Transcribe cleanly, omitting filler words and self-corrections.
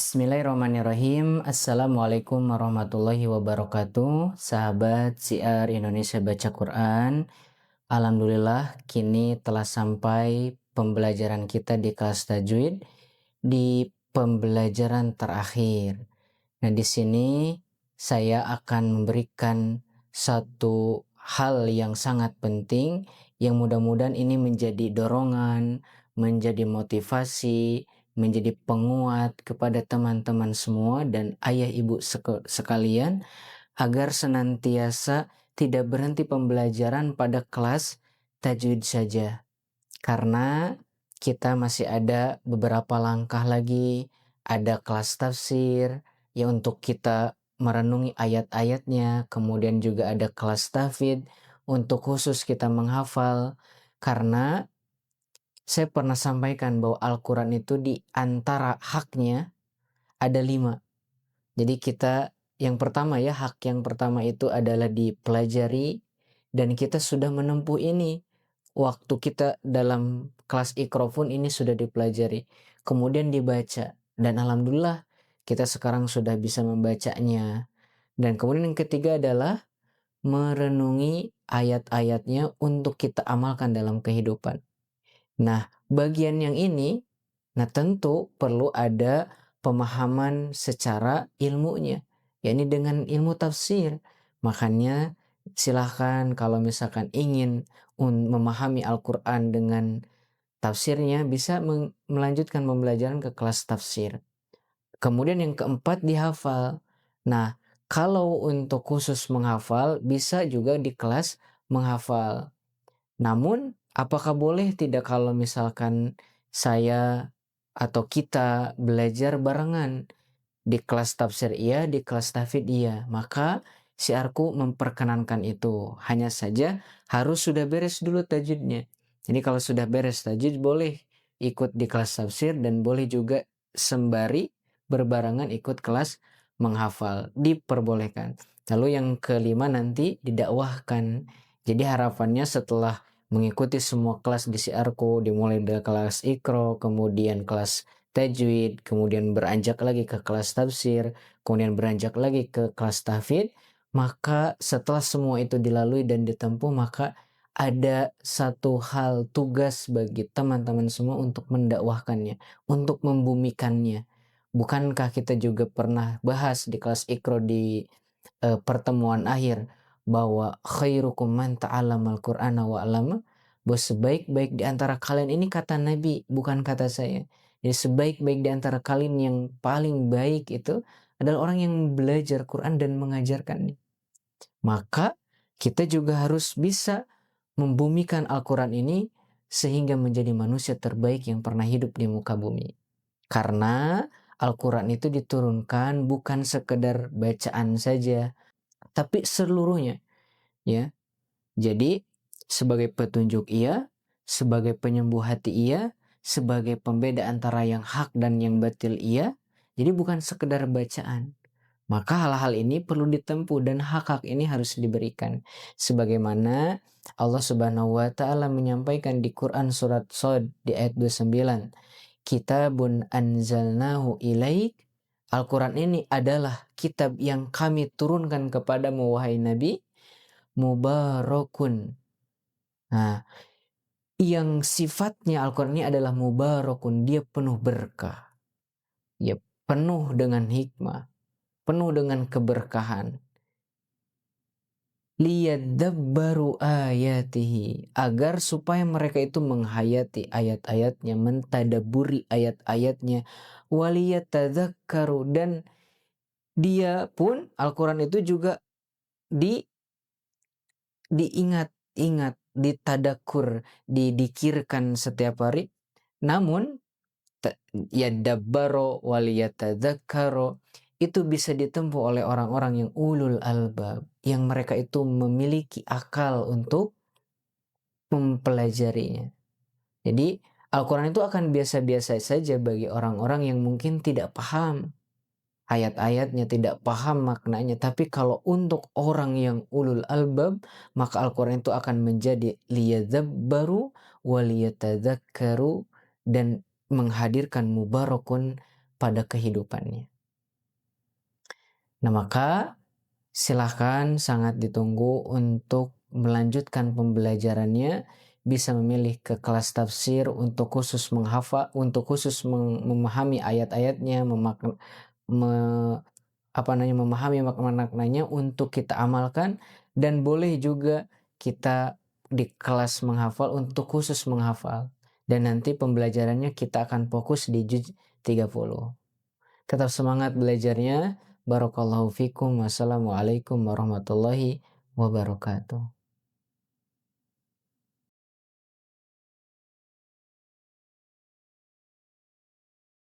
Bismillahirrahmanirrahim. Assalamualaikum warahmatullahi wabarakatuh. Sahabat Syiar Indonesia Baca Quran. Alhamdulillah kini telah sampai pembelajaran kita di kelas tajwid di pembelajaran terakhir. Nah, di sini saya akan memberikan satu hal yang sangat penting yang mudah-mudahan ini menjadi dorongan, menjadi motivasi, menjadi penguat kepada teman-teman semua dan ayah ibu sekalian agar senantiasa tidak berhenti pembelajaran pada kelas tajwid saja. Karena kita masih ada beberapa langkah lagi, ada kelas tafsir ya untuk kita merenungi ayat-ayatnya, kemudian juga ada kelas tahfidz untuk khusus kita menghafal. Karena saya pernah sampaikan bahwa Al-Quran itu di antara haknya ada 5. Jadi kita yang pertama ya, hak yang pertama itu adalah dipelajari dan kita sudah menempuh ini. Waktu kita dalam kelas Iqra pun ini sudah dipelajari. Kemudian dibaca dan alhamdulillah kita sekarang sudah bisa membacanya. Dan kemudian yang ketiga adalah merenungi ayat-ayatnya untuk kita amalkan dalam kehidupan. Nah, bagian yang ini, nah tentu perlu ada pemahaman secara ilmunya, yakni dengan ilmu tafsir. Makanya silahkan kalau misalkan ingin memahami Al-Quran dengan tafsirnya, bisa melanjutkan pembelajaran ke kelas tafsir. Kemudian yang keempat dihafal. Nah, kalau untuk khusus menghafal, bisa juga di kelas menghafal. Namun, apakah boleh tidak kalau misalkan saya atau kita belajar barengan? Di kelas tafsir iya, di kelas tahfidz iya. Maka syiarku memperkenankan itu. Hanya saja harus sudah beres dulu tajwidnya. Jadi kalau sudah beres tajwid boleh ikut di kelas tafsir dan boleh juga sembari berbarengan ikut kelas menghafal. Diperbolehkan. Lalu yang kelima nanti didakwahkan. Jadi harapannya setelah mengikuti semua kelas di syiarku, dimulai dari kelas Iqra, kemudian kelas tajwid, kemudian beranjak lagi ke kelas tafsir, kemudian beranjak lagi ke kelas tahfidz, maka setelah semua itu dilalui dan ditempuh, maka ada satu hal tugas bagi teman-teman semua untuk mendakwahkannya, untuk membumikannya. Bukankah kita juga pernah bahas di kelas Iqra di pertemuan akhir bahwa khairukum man ta'allamal Qur'ana wa 'allama, bahwa sebaik-baik di antara kalian ini kata Nabi, bukan kata saya. Jadi sebaik-baik di antara kalian yang paling baik itu adalah orang yang belajar Quran dan mengajarkannya. Maka kita juga harus bisa membumikan Al-Quran ini sehingga menjadi manusia terbaik yang pernah hidup di muka bumi. Karena Al-Quran itu diturunkan bukan sekedar bacaan saja, tapi seluruhnya, ya. Jadi sebagai petunjuk iya, sebagai penyembuh hati iya, sebagai pembeda antara yang hak dan yang batil iya. Jadi bukan sekedar bacaan. Maka hal-hal ini perlu ditempuh dan hak-hak ini harus diberikan. Sebagaimana Allah Subhanahu wa taala menyampaikan di Quran surat Shad di ayat 29. Kitabun anzalnahu ilaik. Al-Quran ini adalah kitab yang kami turunkan kepadamu wahai Nabi, mubarakun. Nah, yang sifatnya Al-Quran ini adalah mubarakun, dia penuh berkah. Ya, penuh dengan hikmah, penuh dengan keberkahan. Liyadabbaru ayatihi, agar supaya mereka itu menghayati ayat-ayatnya, mentadaburi ayat-ayatnya, waliyatadzakkaru, dan dia pun Al-Quran itu juga diingat-ingat, ditadakur, didikirkan setiap hari. Namun yadabbaro waliyatadzakkaru itu bisa ditempuh oleh orang-orang yang ulul albab, yang mereka itu memiliki akal untuk mempelajarinya. Jadi Al-Quran itu akan biasa-biasa saja bagi orang-orang yang mungkin tidak paham ayat-ayatnya, tidak paham maknanya. Tapi kalau untuk orang yang ulul albab, maka Al-Quran itu akan menjadi liyadzabbaru waliyatadzakkaru, dan menghadirkan mubarakun, pada kehidupannya. Nah, maka silahkan sangat ditunggu untuk melanjutkan pembelajarannya, bisa memilih ke kelas tafsir untuk khusus menghafal, untuk khusus memahami ayat-ayatnya, memahami makna-maknanya untuk kita amalkan, dan boleh juga kita di kelas menghafal untuk khusus menghafal. Dan nanti pembelajarannya kita akan fokus di juz 30. Tetap semangat belajarnya. Barakallahu fikum. Wassalamualaikum warahmatullahi wabarakatuh.